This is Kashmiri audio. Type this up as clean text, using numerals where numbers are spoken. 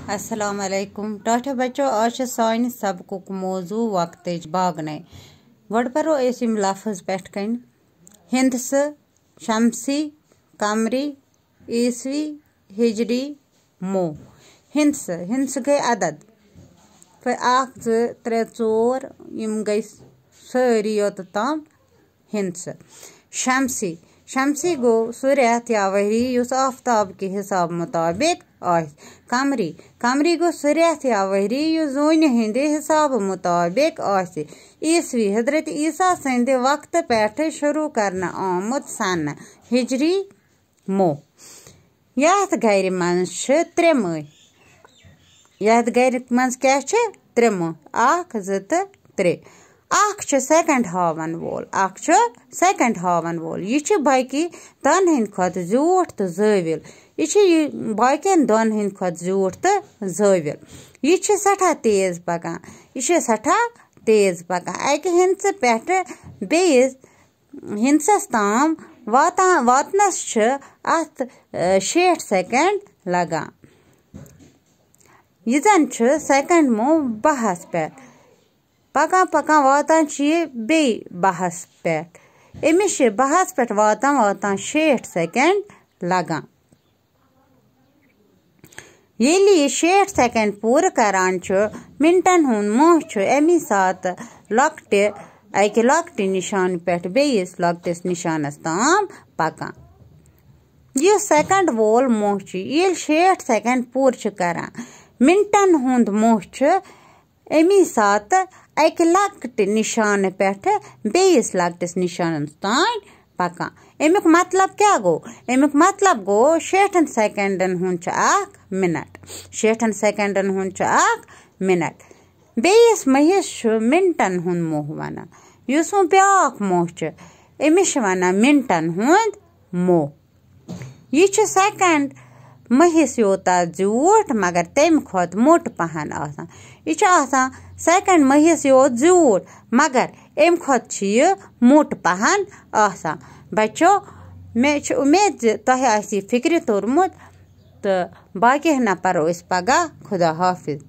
अस्सलाम वालेकुम टाटा बच्चों आज सानि सबकुक मौजू वक्त बागन गो परो लफ्ज पे कन हिंदस शमसी कमरी ईसवी हिजरी मो हिंदस गई अदद अख जो त्रे चोर यम गई सारी योत तम हिंदस शमसी शमसी गो सह रेत या वहरी युस आफ्ताब के हिसाब मुताबिक कमरी कमरी गो सह रेत या वहरी युस जोन हिंदे हिसाब मुताबिक ईसवी हजरत ईसा सद वक्त पे शुरू करना आमुत सन हिजरी मो यथ गर मज त्रे मई यथ गर मज क्या त्रे मई अख जो तो त्रे अख सेकंड हावन वोल यह बाकी दन हंद खत झूठ तो जविल यह बाकियन दन हंद खत झूठ तो जविल यह सठा तेज पकान अक हिंस पे बेस हिंसस ताम वातनस अत 60 सेकंड लगान यह जन सेकंड मो 12 पे पकान पकान वातान बे 12 पे अमिस 12 पे वातान 60 सेकंड लगान येली 60 सेकंड पूर करान मिनटन हुन मोह अमी सात लकटे अक लकटे निशान पे बेस लकटिस निशानस ताम पकान यह सेकंड वोल मोह ये 60 सेकंड पूर करान मिनटन हुंद मोह अमी सात अक लकट निशान पे बेस लकटिस निशान तान पकान अमुक मतलब क्या गो अमुक मतलब गो 60 सेकंडन हुंद मिनट 60 सेकंडन हुंद मिनट बेस महिस मिनटन हुंद मोह वन युस वो ब्याक मोह अमिस वन मिनटन हुंद मोह यह सेकंड महिस योता झूठ मगर तम खुद मोट पहन यह सेकंड महिस योत झूठ मगर अम खुद मोट पहन बच्चों मे उम्मीद तुह फिक्र तोरमुत तो बाकी न परो पगह खुदा हाफिज।